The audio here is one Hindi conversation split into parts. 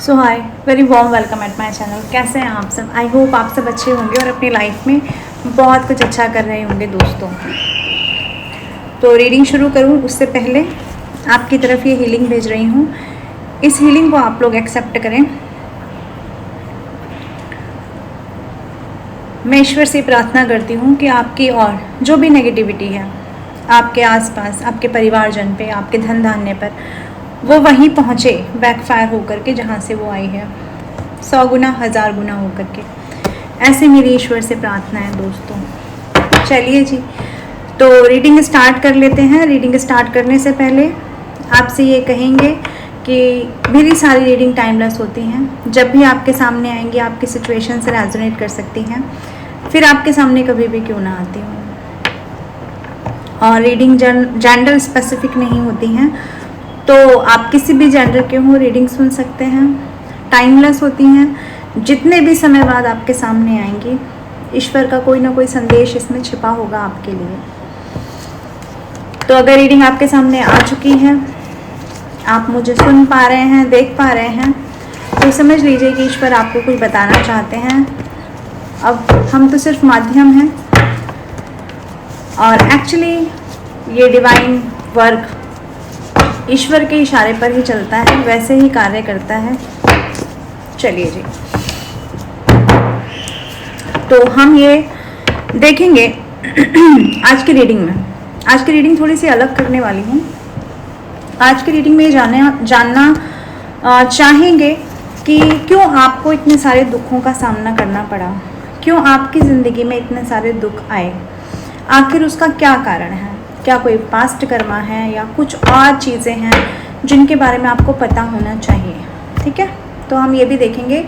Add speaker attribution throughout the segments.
Speaker 1: So hi, very warm welcome at my channel. कैसे हैं आप सब? आई होप आप सब अच्छे होंगे और अपनी लाइफ में बहुत कुछ अच्छा कर रहे होंगे दोस्तों। तो रीडिंग शुरू करूं उससे पहले आपकी तरफ ये हीलिंग भेज रही हूं। इस हीलिंग को आप लोग एक्सेप्ट करें। मैं ईश्वर से प्रार्थना करती हूं कि आपकी और जो भी नेगेटिविटी है आपके आसपास, आपके परिवारजन पे, आपके धन धान्य पर, वो वहीं पहुँचे बैकफायर होकर के जहाँ से वो आई है, 100 गुना 1000 गुना होकर के। ऐसे मेरी ईश्वर से प्रार्थना है दोस्तों। चलिए जी, तो रीडिंग स्टार्ट कर लेते हैं। रीडिंग स्टार्ट करने से पहले आपसे ये कहेंगे कि मेरी सारी रीडिंग टाइमलेस होती हैं। जब भी आपके सामने आएंगी आपकी सिचुएशन से रेजोनेट कर सकती हैं, फिर आपके सामने कभी भी क्यों ना आती हूँ। और रीडिंग जेंडर स्पेसिफिक नहीं होती हैं, तो आप किसी भी जेंडर के हो रीडिंग सुन सकते हैं। टाइमलेस होती हैं, जितने भी समय बाद आपके सामने आएंगी ईश्वर का कोई ना कोई संदेश इसमें छिपा होगा आपके लिए। तो अगर रीडिंग आपके सामने आ चुकी है, आप मुझे सुन पा रहे हैं, देख पा रहे हैं, तो समझ लीजिए कि ईश्वर आपको कुछ बताना चाहते हैं। अब हम तो सिर्फ माध्यम हैं और एक्चुअली ये डिवाइन वर्क ईश्वर के इशारे पर ही चलता है, वैसे ही कार्य करता है। चलिए जी, तो हम ये देखेंगे आज की रीडिंग में। आज की रीडिंग थोड़ी सी अलग करने वाली हूँ। आज की रीडिंग में जानना चाहेंगे कि क्यों आपको इतने सारे दुखों का सामना करना पड़ा, क्यों आपकी ज़िंदगी में इतने सारे दुख आए, आखिर उसका क्या कारण है। क्या कोई पास्ट कर्मा है या कुछ और चीज़ें हैं जिनके बारे में आपको पता होना चाहिए। ठीक है, तो हम ये भी देखेंगे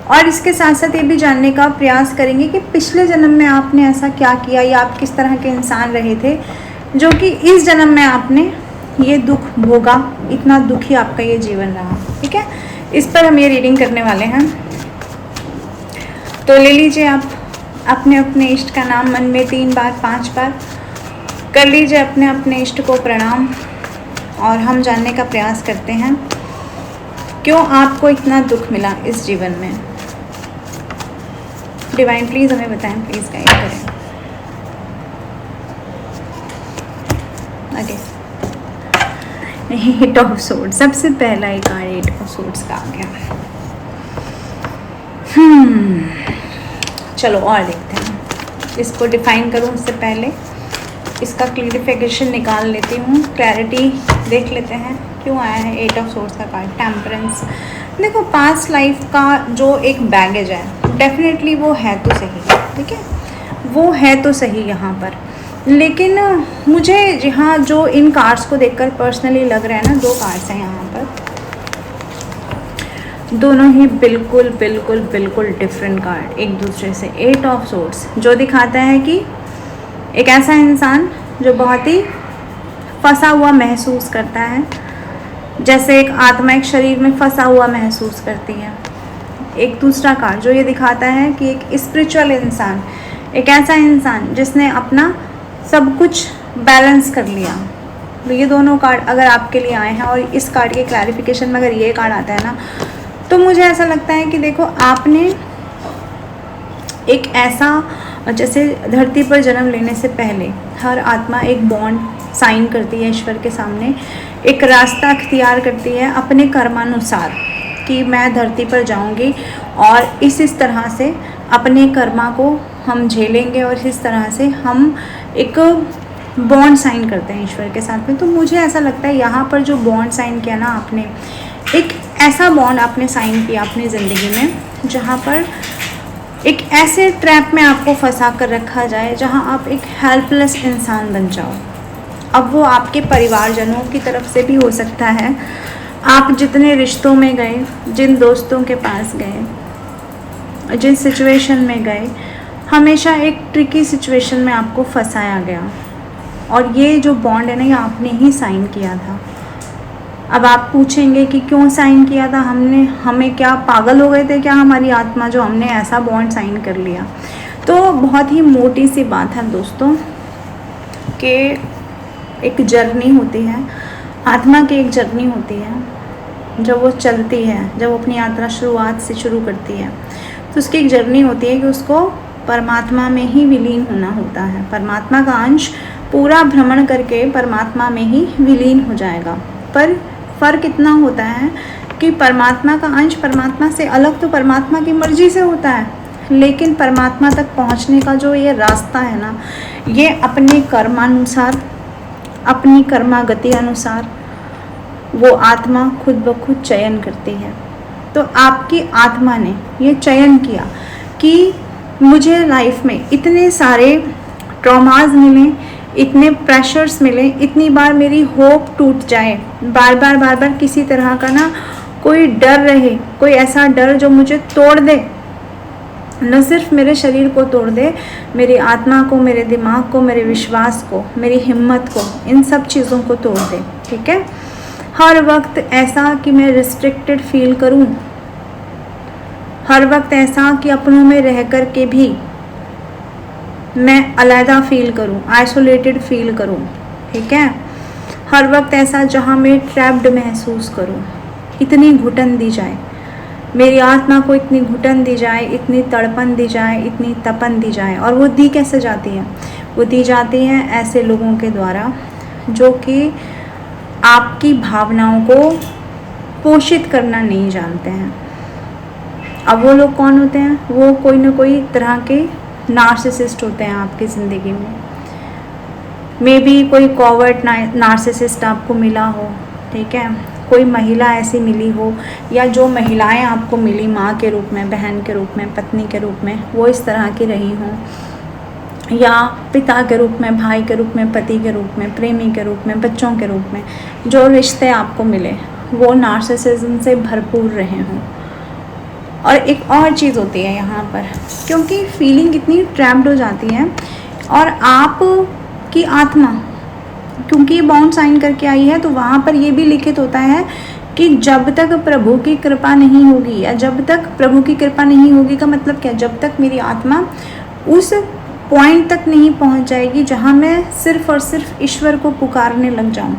Speaker 1: और इसके साथ साथ ये भी जानने का प्रयास करेंगे कि पिछले जन्म में आपने ऐसा क्या किया या आप किस तरह के इंसान रहे थे जो कि इस जन्म में आपने ये दुख भोगा, इतना दुखी आपका ये जीवन रहा। ठीक है, इस पर हम ये रीडिंग करने वाले हैं। तो ले लीजिए आप अपने अपने इष्ट का नाम मन में 3 बार 5 बार कर लीजिए, अपने अपने इष्ट को प्रणाम। और हम जानने का प्रयास करते हैं क्यों आपको इतना दुख मिला इस जीवन में। डिवाइन प्लीज़ हमें बताएं, प्लीज़ गाइड करें। ओके, एट ऑफ सोर्ड्स, सबसे पहला एक कार्ड एट ऑफ सोर्ड्स का आ गया। चलो और देखते हैं। इसको डिफाइन करूँ उससे पहले इसका क्लियरिफिकेशन निकाल लेती हूँ, क्लैरिटी देख लेते हैं क्यों आया है एट ऑफ सोर्ड्स का कार्ड। टेम्परेंस, देखो पास्ट लाइफ का जो एक बैगेज है डेफिनेटली वो है तो सही, ठीक है, वो है तो सही यहाँ पर। लेकिन मुझे यहाँ जो इन कार्ड्स को देखकर पर्सनली लग रहा है ना, 2 कार्ड्स हैं यहाँ पर, दोनों ही बिल्कुल बिल्कुल बिल्कुल डिफरेंट कार्ड एक दूसरे से। एट ऑफ सोर्ड्स जो दिखाता है कि एक ऐसा इंसान जो बहुत ही फंसा हुआ महसूस करता है, जैसे एक आत्मा एक शरीर में फंसा हुआ महसूस करती है। एक दूसरा कार्ड जो ये दिखाता है कि एक स्पिरिचुअल इंसान, एक ऐसा इंसान जिसने अपना सब कुछ बैलेंस कर लिया। तो ये दोनों कार्ड अगर आपके लिए आए हैं और इस कार्ड के क्लैरिफिकेशन में अगर ये कार्ड आता है ना, तो मुझे ऐसा लगता है कि देखो आपने एक ऐसा, जैसे धरती पर जन्म लेने से पहले हर आत्मा एक बॉन्ड साइन करती है ईश्वर के सामने, एक रास्ता अख्तियार करती है अपने कर्मानुसार कि मैं धरती पर जाऊंगी और इस तरह से अपने कर्मा को हम झेलेंगे और इस तरह से हम एक बॉन्ड साइन करते हैं ईश्वर के साथ में। तो मुझे ऐसा लगता है यहाँ पर जो बॉन्ड साइन किया ना आपने, एक ऐसा बॉन्ड आपने साइन किया अपनी ज़िंदगी में जहाँ पर एक ऐसे ट्रैप में आपको फंसा कर रखा जाए जहां आप एक हेल्पलेस इंसान बन जाओ। अब वो आपके परिवारजनों की तरफ से भी हो सकता है, आप जितने रिश्तों में गए, जिन दोस्तों के पास गए, जिन सिचुएशन में गए, हमेशा एक ट्रिकी सिचुएशन में आपको फंसाया गया और ये जो बॉन्ड है ना, ये आपने ही साइन किया था। अब आप पूछेंगे कि क्यों साइन किया था हमने, हमें क्या पागल हो गए थे क्या हमारी आत्मा जो हमने ऐसा बॉन्ड साइन कर लिया। तो बहुत ही मोटी सी बात है दोस्तों कि एक जर्नी होती है, आत्मा की एक जर्नी होती है जब वो चलती है, जब वो अपनी यात्रा शुरुआत से शुरू करती है, तो उसकी एक जर्नी होती है कि उसको परमात्मा में ही विलीन होना होता है। परमात्मा का अंश पूरा भ्रमण करके परमात्मा में ही विलीन हो जाएगा। पर फ़र्क इतना होता है कि परमात्मा का अंश परमात्मा से अलग तो परमात्मा की मर्ज़ी से होता है, लेकिन परमात्मा तक पहुंचने का जो ये रास्ता है ना, ये अपने कर्मानुसार, अपनी कर्मागति अनुसार वो आत्मा खुद ब खुद चयन करती है। तो आपकी आत्मा ने ये चयन किया कि मुझे लाइफ में इतने सारे ट्रॉमास मिले, इतने प्रेशर्स मिले, इतनी बार मेरी होप टूट जाए, बार बार किसी तरह का ना कोई डर रहे, कोई ऐसा डर जो मुझे तोड़ दे, न सिर्फ मेरे शरीर को तोड़ दे, मेरी आत्मा को, मेरे दिमाग को, मेरे विश्वास को, मेरी हिम्मत को, इन सब चीज़ों को तोड़ दे। ठीक है, हर वक्त ऐसा कि मैं रिस्ट्रिक्टेड फील करूं, हर वक्त ऐसा कि अपनों में रह कर के भी मैं अलहदा फील करूं, आइसोलेटेड फील करूं। ठीक है, हर वक्त ऐसा जहां मैं ट्रैप्ड महसूस करूं, इतनी घुटन दी जाए, मेरी आत्मा को इतनी घुटन दी जाए, इतनी तड़पन दी जाए, इतनी तपन दी जाए। और वो दी कैसे जाती है? वो दी जाती है ऐसे लोगों के द्वारा जो कि आपकी भावनाओं को पोषित करना नहीं जानते हैं। अब वो लोग कौन होते हैं? वो कोई ना कोई तरह के नार्सिसिस्ट होते हैं आपकी ज़िंदगी में। मे बी कोई कॉवर्ट नार्सिसिस्ट आपको मिला हो, ठीक है, कोई महिला ऐसी मिली हो, या जो महिलाएं आपको मिली माँ के रूप में, बहन के रूप में, पत्नी के रूप में, वो इस तरह की रही हों, या पिता के रूप में, भाई के रूप में, पति के रूप में, प्रेमी के रूप में, बच्चों के रूप में, जो रिश्ते आपको मिले वो नार्सिसिज्म से भरपूर रहे हों। और एक और चीज़ होती है यहाँ पर, क्योंकि फीलिंग इतनी ट्रैप्ड हो जाती है और आप की आत्मा क्योंकि बाउंड साइन करके आई है, तो वहाँ पर ये भी लिखित होता है कि जब तक प्रभु की कृपा नहीं होगी, या जब तक प्रभु की कृपा नहीं होगी का मतलब क्या? जब तक मेरी आत्मा उस पॉइंट तक नहीं पहुँच जाएगी जहाँ मैं सिर्फ़ और सिर्फ ईश्वर को पुकारने लग जाऊँ,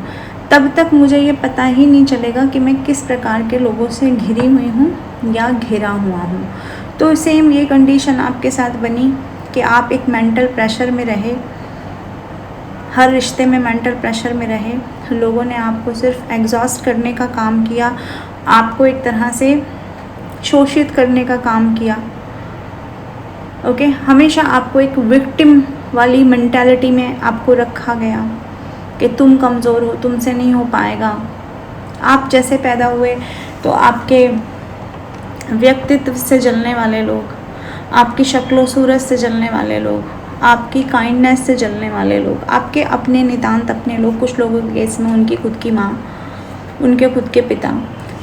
Speaker 1: तब तक मुझे ये पता ही नहीं चलेगा कि मैं किस प्रकार के लोगों से घिरी हुई हूँ या घिरा हुआ हूँ। तो सेम ये कंडीशन आपके साथ बनी कि आप एक मेंटल प्रेशर में रहे, हर रिश्ते में मेंटल प्रेशर में रहे, लोगों ने आपको सिर्फ एग्जॉस्ट करने का काम किया, आपको एक तरह से शोषित करने का काम किया। ओके, हमेशा आपको एक विक्टिम वाली मेंटालिटी में आपको रखा गया कि तुम कमज़ोर हो, तुमसे नहीं हो पाएगा। आप जैसे पैदा हुए तो आपके व्यक्तित्व से जलने वाले लोग, आपकी शक्लो सूरत से जलने वाले लोग, आपकी काइंडनेस से जलने वाले लोग, आपके अपने नितांत अपने लोग, कुछ लोगों के केस में उनकी खुद की माँ, उनके खुद के पिता,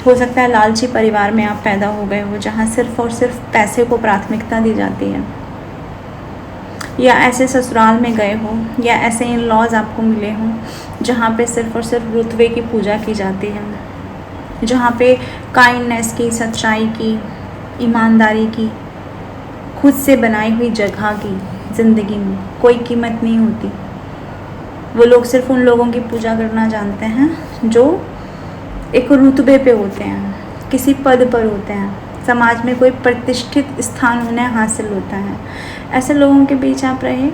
Speaker 1: हो सकता है लालची परिवार में आप पैदा हो गए हो जहाँ सिर्फ़ और सिर्फ पैसे को प्राथमिकता दी जाती है, या ऐसे ससुराल में गए हो, या ऐसे इन लॉज आपको मिले हों जहाँ पे सिर्फ़ और सिर्फ रुतबे की पूजा की जाती है, जहाँ पे काइंडनेस की, सच्चाई की, ईमानदारी की, खुद से बनाई हुई जगह की ज़िंदगी में कोई कीमत नहीं होती। वो लोग सिर्फ उन लोगों की पूजा करना जानते हैं जो एक रुतबे पे होते हैं, किसी पद पर होते हैं, समाज में कोई प्रतिष्ठित स्थान उन्हें हासिल होता है। ऐसे लोगों के बीच आप रहे।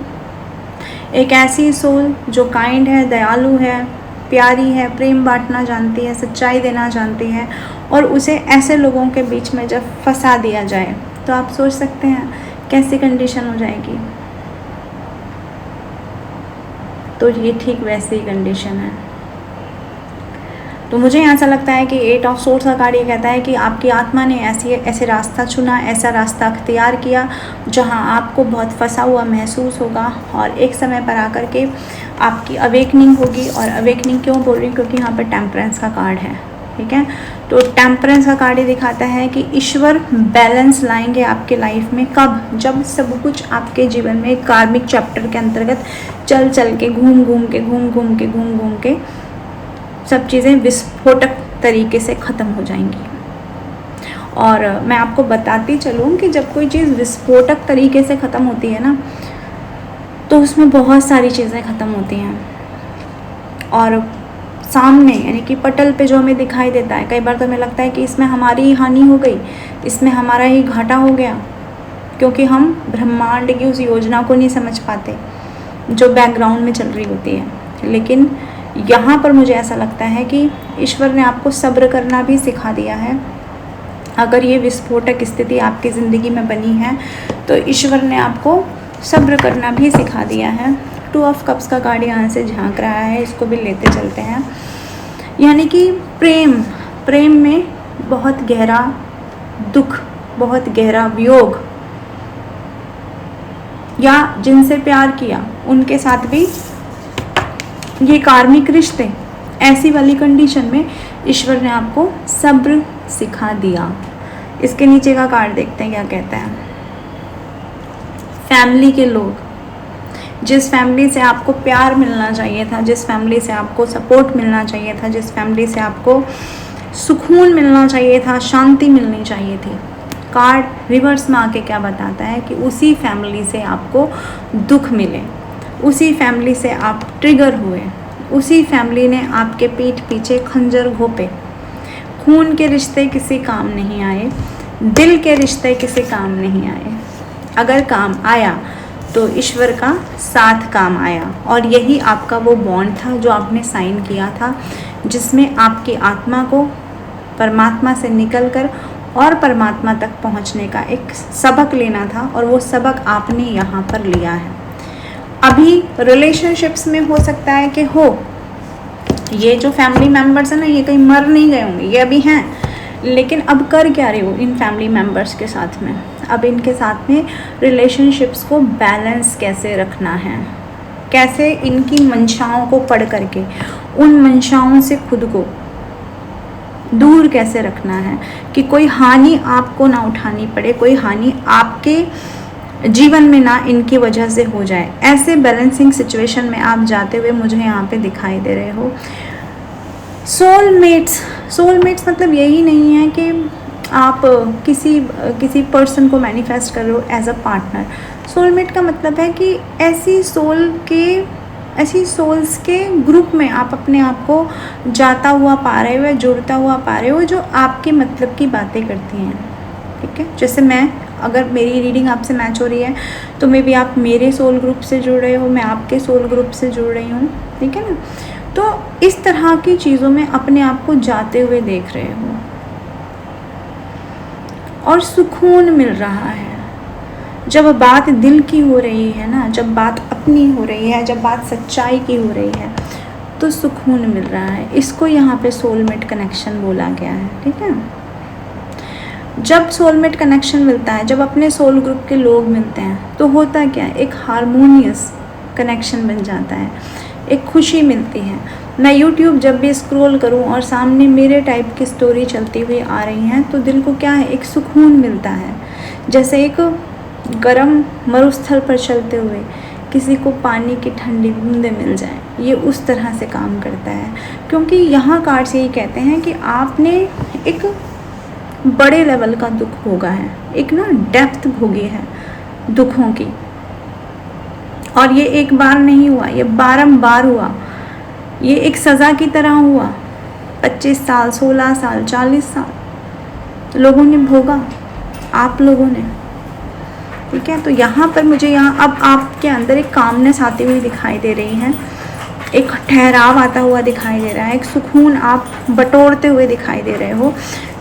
Speaker 1: एक ऐसी सोल जो काइंड है, दयालु है, प्यारी है, प्रेम बांटना जानती है, सच्चाई देना जानती है, और उसे ऐसे लोगों के बीच में जब फंसा दिया जाए तो आप सोच सकते हैं कैसी कंडीशन हो जाएगी। तो ये ठीक वैसे ही कंडीशन है। तो मुझे ऐसा लगता है कि 8 ऑफ सोर्ड्स का कार्ड ये कहता है कि आपकी आत्मा ने ऐसे रास्ता चुना, ऐसा रास्ता अख्तियार किया जहां आपको बहुत फंसा हुआ महसूस होगा, और एक समय पर आकर के आपकी अवेकनिंग होगी। और अवेकनिंग क्यों बोल रही हूँ? क्योंकि यहाँ पर टेम्परेंस का कार्ड है, ठीक है। तो टेम्परेंस का कार्ड ये दिखाता है कि ईश्वर बैलेंस लाएंगे आपके लाइफ में। कब? जब सब कुछ आपके जीवन में एक कार्मिक चैप्टर के अंतर्गत चल के घूम घूम के सब चीज़ें विस्फोटक तरीके से ख़त्म हो जाएंगी। और मैं आपको बताती चलूँ कि जब कोई चीज़ विस्फोटक तरीके से ख़त्म होती है ना, तो उसमें बहुत सारी चीज़ें ख़त्म होती हैं। और सामने, यानी कि पटल पे जो हमें दिखाई देता है। कई बार तो हमें लगता है कि इसमें हमारी ही हानि हो गई, इसमें हमारा ही घाटा हो गया, क्योंकि हम ब्रह्मांड की उस योजना को नहीं समझ पाते जो बैकग्राउंड में चल रही होती है। लेकिन यहाँ पर मुझे ऐसा लगता है कि ईश्वर ने आपको सब्र करना भी सिखा दिया है। अगर ये विस्फोटक स्थिति आपकी ज़िंदगी में बनी है तो ईश्वर ने आपको सब्र करना भी सिखा दिया है। 2 ऑफ कप्स का कार्ड यहाँ से झांक रहा है, इसको भी लेते चलते हैं। यानी कि प्रेम में बहुत गहरा दुख, बहुत गहरा वियोग, या जिनसे प्यार किया उनके साथ भी ये कार्मिक रिश्ते, ऐसी वाली कंडीशन में ईश्वर ने आपको सब्र सिखा दिया। इसके नीचे का कार्ड देखते हैं क्या कहता है। फैमिली के लोग, जिस फैमिली से आपको प्यार मिलना चाहिए था, जिस फैमिली से आपको सपोर्ट मिलना चाहिए था, जिस फैमिली से आपको सुकून मिलना चाहिए था, शांति मिलनी चाहिए थी, कार्ड रिवर्स में आके क्या बताता है कि उसी फैमिली से आपको दुख मिले, उसी फैमिली से आप ट्रिगर हुए, उसी फैमिली ने आपके पीठ पीछे खंजर घोंपे। खून के रिश्ते किसी काम नहीं आए, दिल के रिश्ते किसी काम नहीं आए। अगर काम आया तो ईश्वर का साथ काम आया, और यही आपका वो बॉन्ड था जो आपने साइन किया था, जिसमें आपकी आत्मा को परमात्मा से निकलकर और परमात्मा तक पहुंचने का एक सबक लेना था, और वो सबक आपने यहाँ पर लिया है। अभी रिलेशनशिप्स में हो सकता है कि ये जो फैमिली मेम्बर्स हैं ना, ये कहीं मर नहीं गए होंगे, ये अभी हैं, लेकिन अब कर क्या रहे हो इन फैमिली मेम्बर्स के साथ में। अब इनके साथ में रिलेशनशिप्स को बैलेंस कैसे रखना है, कैसे इनकी मंशाओं को पढ़ करके उन मंशाओं से खुद को दूर कैसे रखना है कि कोई हानि आपको ना उठानी पड़े, कोई हानि आपके जीवन में ना इनकी वजह से हो जाए। ऐसे बैलेंसिंग सिचुएशन में आप जाते हुए मुझे यहाँ पे दिखाई दे रहे हो। सोलमेट्स मतलब यही नहीं है कि आप किसी पर्सन को मैनिफेस्ट कर रहे हो एज अ पार्टनर। सोलमेट का मतलब है कि ऐसी सोल्स के ग्रुप में आप अपने आप को जाता हुआ पा रहे हो, जुड़ता हुआ पा रहे हो, जो आपके मतलब की बातें करती हैं। ठीक है, जैसे अगर मेरी रीडिंग आपसे मैच हो रही है तो मे बी आप मेरे सोल ग्रुप से जुड़ रहे हो, मैं आपके सोल ग्रुप से जुड़ रही हूँ। ठीक है ना, तो इस तरह की चीज़ों में अपने आप को जाते हुए देख रहे हो और सुकून मिल रहा है। जब बात दिल की हो रही है ना, जब बात अपनी हो रही है, जब बात सच्चाई की हो रही है, तो सुकून मिल रहा है। इसको यहाँ पे सोलमेट कनेक्शन बोला गया है। ठीक है, जब सोलमेट कनेक्शन मिलता है, जब अपने सोल ग्रुप के लोग मिलते हैं, तो होता क्या है, एक हारमोनियस कनेक्शन बन जाता है, एक खुशी मिलती है। मैं YouTube जब भी स्क्रॉल करूं और सामने मेरे टाइप की स्टोरी चलती हुई आ रही हैं, तो दिल को क्या है, एक सुकून मिलता है। जैसे एक गर्म मरुस्थल पर चलते हुए किसी को पानी की ठंडी बूंदें मिल जाए, ये उस तरह से काम करता है। क्योंकि यहाँ कार्ड्स यही कहते हैं कि आपने एक बड़े लेवल का दुख भोगा है, एक ना डेप्थ भोगी है दुखों की, और ये एक बार नहीं हुआ, ये बारंबार हुआ। ये एक सज़ा की तरह हुआ। 25 साल, 16 साल, 40 साल लोगों ने भोगा, आप लोगों ने। ठीक है, तो यहाँ पर मुझे अब आपके अंदर एक कामनेस आती हुई दिखाई दे रही है, एक ठहराव आता हुआ दिखाई दे रहा है, एक सुकून आप बटोरते हुए दिखाई दे रहे हो।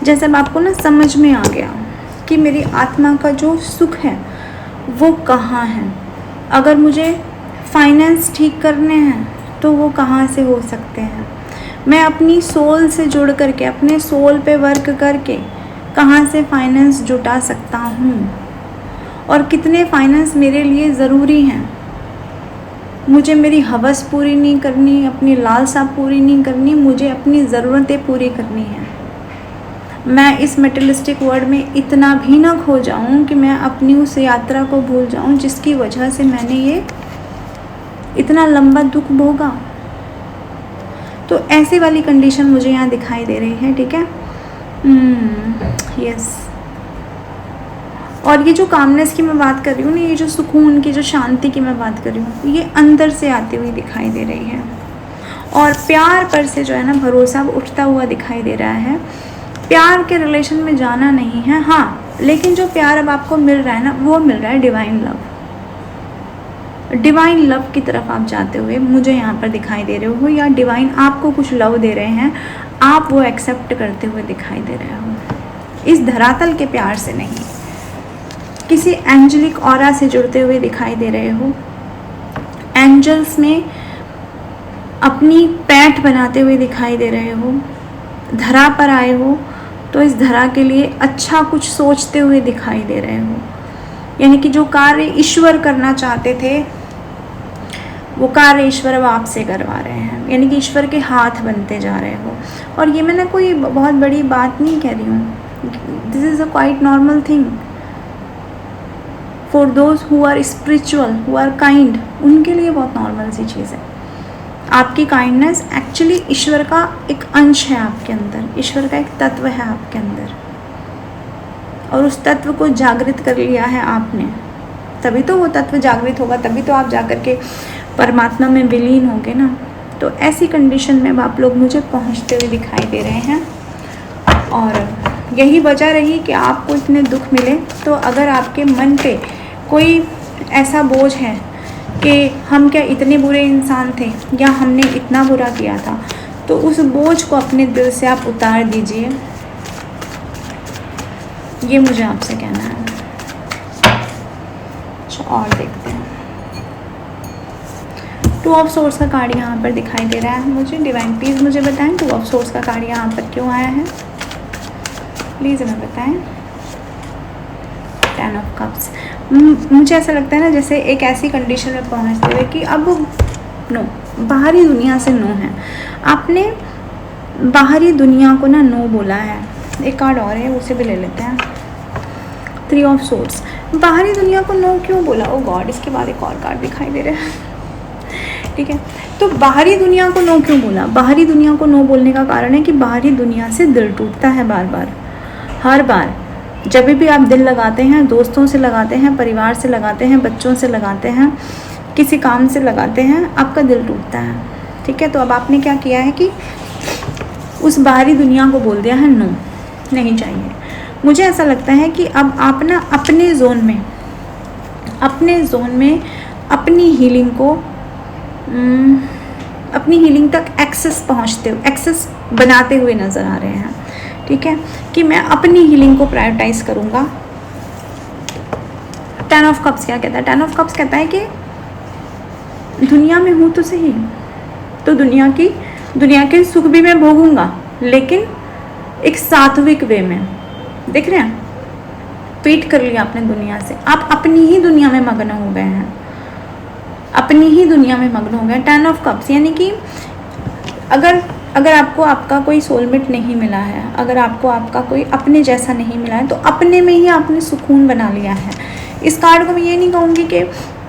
Speaker 1: जैसे अब आपको ना समझ में आ गया कि मेरी आत्मा का जो सुख है वो कहाँ है। अगर मुझे फाइनेंस ठीक करने हैं तो वो कहाँ से हो सकते हैं। मैं अपनी सोल से जुड़ करके, अपने सोल पे वर्क करके कहाँ से फाइनेंस जुटा सकता हूँ, और कितने फाइनेंस मेरे लिए ज़रूरी हैं। मुझे मेरी हवस पूरी नहीं करनी, अपनी लालसा पूरी नहीं करनी, मुझे अपनी ज़रूरतें पूरी करनी है। मैं इस मेटेरियलिस्टिक वर्ल्ड में इतना भी ना खो जाऊं कि मैं अपनी उस यात्रा को भूल जाऊं जिसकी वजह से मैंने ये इतना लंबा दुख भोगा। तो ऐसी वाली कंडीशन मुझे यहाँ दिखाई दे रही है। ठीक है, यस। और ये जो कामनेस की मैं बात कर रही हूँ ना, ये जो सुकून की, जो शांति की मैं बात कर रही हूँ, ये अंदर से आती हुई दिखाई दे रही है। और प्यार पर से जो है ना भरोसा वो उठता हुआ दिखाई दे रहा है। प्यार के रिलेशन में जाना नहीं है, हाँ, लेकिन जो प्यार अब आपको मिल रहा है ना वो मिल रहा है डिवाइन लव। डिवाइन लव की तरफ आप जाते हुए मुझे यहाँ पर दिखाई दे रहे हो, या डिवाइन आपको कुछ लव दे रहे हैं, आप वो एक्सेप्ट करते हुए दिखाई दे रहे हो। इस धरातल के प्यार से नहीं, किसी एंजेलिक ऑरा से जुड़ते हुए दिखाई दे रहे हो। एंजल्स में अपनी पैठ बनाते हुए दिखाई दे रहे हो। धरा पर आए हो तो इस धरा के लिए अच्छा कुछ सोचते हुए दिखाई दे रहे हो। यानी कि जो कार्य ईश्वर करना चाहते थे वो कार्य ईश्वर अब आपसे करवा रहे हैं, यानी कि ईश्वर के हाथ बनते जा रहे हो। और ये मैंने कोई बहुत बड़ी बात नहीं कह रही हूँ, this is a quite normal thing for those who are spiritual, who are kind, उनके लिए बहुत नॉर्मल सी चीज़ है। आपकी काइंडनेस एक्चुअली ईश्वर का एक अंश है आपके अंदर, ईश्वर का एक तत्व है आपके अंदर, और उस तत्व को जागृत कर लिया है आपने, तभी तो वो तत्व जागृत होगा, तभी तो आप जाकर के परमात्मा में विलीन होंगे ना। तो ऐसी कंडीशन में अब आप लोग मुझे पहुंचते हुए दिखाई दे रहे हैं, और यही वजह रही कि आपको इतने दुख मिले। तो अगर आपके मन पे कोई ऐसा बोझ है कि हम क्या इतने बुरे इंसान थे या हमने इतना बुरा किया था, तो उस बोझ को अपने दिल से आप उतार दीजिए, ये मुझे आपसे कहना है। और देखते हैं, टू ऑफ सोर्स का कार्ड यहाँ पर दिखाई दे रहा है मुझे। डिवाइन प्लीज़ मुझे बताएं टू ऑफ सोर्स का कार्ड यहाँ पर क्यों आया है, प्लीज़ हमें बताएं। 10 ऑफ कप्स, मुझे ऐसा लगता है ना जैसे एक ऐसी कंडीशन में पहुँचते हुए कि अब नो, बाहरी दुनिया से नो है, आपने बाहरी दुनिया को ना नो बोला है। एक कार्ड और है, उसे भी ले लेते हैं। 3 ऑफ सोर्स, बाहरी दुनिया को नो क्यों बोला, ओ गॉड, इसके बाद एक और कार्ड दिखाई दे रहा है। ठीक है, तो बाहरी दुनिया को नो क्यों बोला? बाहरी दुनिया को नो बोलने का कारण है कि बाहरी दुनिया से दिल टूटता है बार बार, हर बार जब भी आप दिल लगाते हैं, दोस्तों से लगाते हैं, परिवार से लगाते हैं, बच्चों से लगाते हैं, किसी काम से लगाते हैं, आपका दिल टूटता है। ठीक है, तो अब आपने क्या किया है कि उस बाहरी दुनिया को बोल दिया है नो, नहीं चाहिए। मुझे ऐसा लगता है कि अब आप ना अपने जोन में अपनी हीलिंग को अपनी हीलिंग तक एक्सेस बनाते हुए नज़र आ रहे हैं। ठीक है, कि मैं अपनी हीलिंग को प्रायोरिटाइज करूँगा। 10 ऑफ कप्स क्या कहता है? 10 ऑफ कप्स कहता है कि दुनिया में हूँ तो सही, तो दुनिया के सुख भी मैं भोगूंगा, लेकिन एक सात्विक वे में। देख रहे हैं, पीट कर लिया आपने दुनिया से, आप अपनी ही दुनिया में मग्न हो गए हैं, अपनी ही दुनिया में मग्न हो गए। 10 ऑफ कप्स यानी कि अगर आपको आपका कोई सोलमेट नहीं मिला है, अगर आपको आपका कोई अपने जैसा नहीं मिला है, तो अपने में ही आपने सुकून बना लिया है। इस कार्ड को मैं ये नहीं कहूँगी कि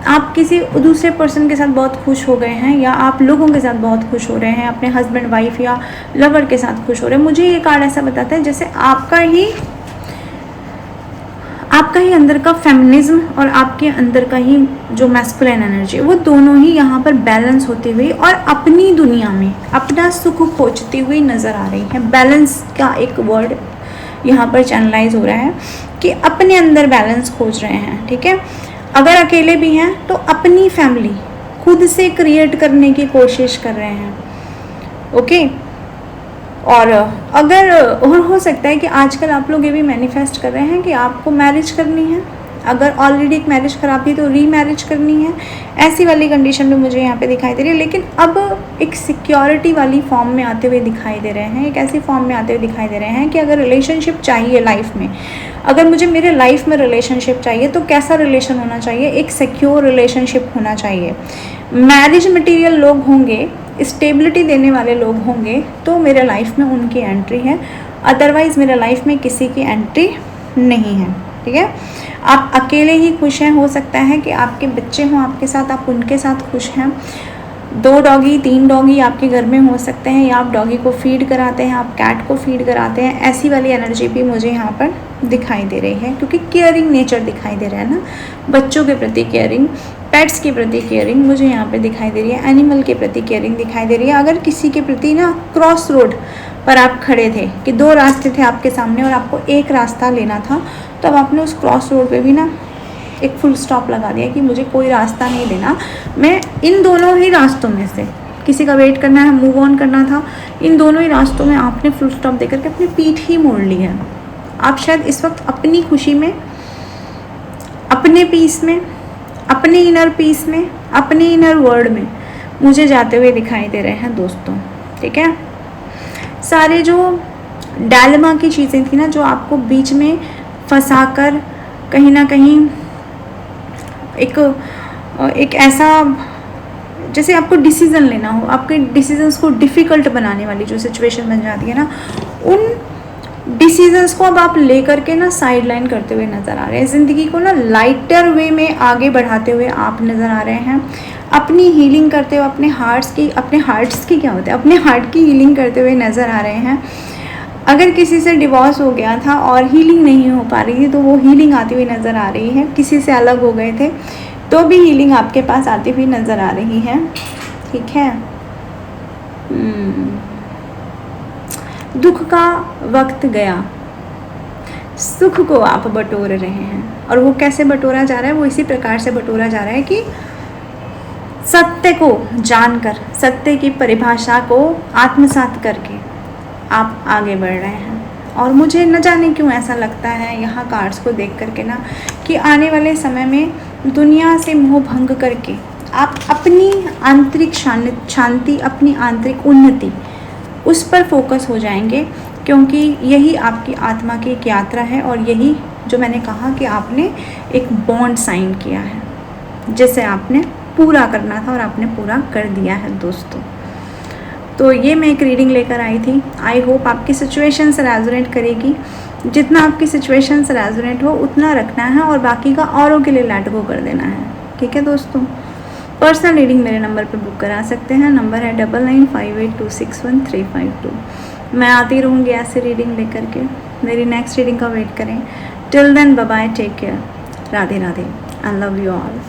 Speaker 1: आप किसी दूसरे पर्सन के साथ बहुत खुश हो गए हैं, या आप लोगों के साथ बहुत खुश हो रहे हैं, अपने हस्बैंड वाइफ या लवर के साथ खुश हो रहे हैं। मुझे ये कार्ड ऐसा बताता है जैसे आपका ही अंदर का फेमिनिज्म और आपके अंदर का ही जो मैस्कुलिन एनर्जी है, वो दोनों ही यहाँ पर बैलेंस होती हुई और अपनी दुनिया में अपना सुख खोजती हुई नज़र आ रही है। बैलेंस का एक वर्ड यहाँ पर चैनलाइज हो रहा है कि अपने अंदर बैलेंस खोज रहे हैं। ठीक है, अगर अकेले भी हैं तो अपनी फैमिली खुद से क्रिएट करने की कोशिश कर रहे हैं। ओके, और अगर और हो सकता है कि आजकल आप लोग ये भी मैनिफेस्ट कर रहे हैं कि आपको मैरिज करनी है, अगर ऑलरेडी एक मैरिज खराब थी तो रीमैरिज करनी है, ऐसी वाली कंडीशन भी मुझे यहाँ पे दिखाई दे रही है। लेकिन अब एक सिक्योरिटी वाली फॉर्म में आते हुए दिखाई दे रहे हैं, एक ऐसी फॉर्म में आते हुए दिखाई दे रहे हैं कि अगर रिलेशनशिप चाहिए लाइफ में, अगर मुझे मेरे लाइफ में रिलेशनशिप चाहिए तो कैसा रिलेशन होना चाहिए? एक सिक्योर रिलेशनशिप होना चाहिए। मैरिज मटीरियल लोग होंगे, स्टेबिलिटी देने वाले लोग होंगे तो मेरे लाइफ में उनकी एंट्री है, अदरवाइज़ मेरे लाइफ में किसी की एंट्री नहीं है। ठीक है, आप अकेले ही खुश हैं, हो सकता है कि आपके बच्चे हों आपके साथ, आप उनके साथ खुश हैं, 2 डॉगी 3 डॉगी आपके घर में हो सकते हैं, या आप डॉगी को फीड कराते हैं, आप कैट को फीड कराते हैं, ऐसी वाली एनर्जी भी मुझे यहाँ पर दिखाई दे रही है, क्योंकि केयरिंग नेचर दिखाई दे रहा है ना, बच्चों के प्रति केयरिंग, पेट्स के प्रति केयरिंग मुझे यहाँ पे दिखाई दे रही है, एनिमल के प्रति केयरिंग दिखाई दे रही है। अगर किसी के प्रति ना क्रॉस रोड पर आप खड़े थे कि 2 रास्ते थे आपके सामने और आपको एक रास्ता लेना था, तो अब आपने उस क्रॉस रोड पे भी ना एक फुल स्टॉप लगा दिया कि मुझे कोई रास्ता नहीं लेना, मैं इन दोनों ही रास्तों में से किसी का वेट करना है, मूव ऑन करना था, इन दोनों ही रास्तों में आपने फुल स्टॉप देकर के अपनी पीठ ही मोड़ ली है। आप शायद इस वक्त अपनी खुशी में, अपने पीस में, अपने इनर पीस में, अपने इनर वर्ल्ड में मुझे जाते हुए दिखाई दे रहे हैं दोस्तों, ठीक है। सारे जो डायलेमा की चीज़ें थी ना, जो आपको बीच में फंसाकर कहीं ना कहीं एक ऐसा, जैसे आपको डिसीज़न लेना हो, आपके डिसीजंस को डिफ़िकल्ट बनाने वाली जो सिचुएशन बन जाती है ना, उन डिसीजंस को अब आप लेकर के ना साइड लाइन करते हुए नज़र आ रहे हैं। ज़िंदगी को ना लाइटर वे में आगे बढ़ाते हुए आप नज़र आ रहे हैं, अपनी हीलिंग करते हुए, अपने हार्ट्स की क्या होता है, अपने हार्ट की हीलिंग करते हुए नज़र आ रहे हैं। अगर किसी से डिवोर्स हो गया था और हीलिंग नहीं हो पा रही थी, तो वो हीलिंग आती हुई नज़र आ रही है। किसी से अलग हो गए थे तो भी हीलिंग आपके पास आती हुई नज़र आ रही है, ठीक है। दुख का वक्त गया, सुख को आप बटोर रहे हैं, और वो कैसे बटोरा जा रहा है, वो इसी प्रकार से बटोरा जा रहा है कि सत्य को जानकर, सत्य की परिभाषा को आत्मसात करके आप आगे बढ़ रहे हैं। और मुझे न जाने क्यों ऐसा लगता है यहाँ कार्ड्स को देख करके ना, कि आने वाले समय में दुनिया से मोह भंग करके आप अपनी आंतरिक शांति, अपनी आंतरिक उन्नति, उस पर फोकस हो जाएंगे, क्योंकि यही आपकी आत्मा की एक यात्रा है, और यही जो मैंने कहा कि आपने एक बॉन्ड साइन किया है, जिसे आपने पूरा करना था और आपने पूरा कर दिया है दोस्तों। तो ये मैं एक रीडिंग लेकर आई थी। आई होप आपकी सिचुएशन से रेजोनेट करेगी। जितना आपकी सिचुएशन से रेजोनेट हो उतना रखना है, और बाकी का औरों के लिए लेट गो कर देना है, ठीक है दोस्तों। पर्सनल रीडिंग मेरे नंबर पे बुक करा सकते हैं, नंबर है 9958261352। मैं आती रहूँगी ऐसे रीडिंग लेकर के, मेरी नेक्स्ट रीडिंग का वेट करें। Till then bye bye, take care, Radhe Radhe, I love you all.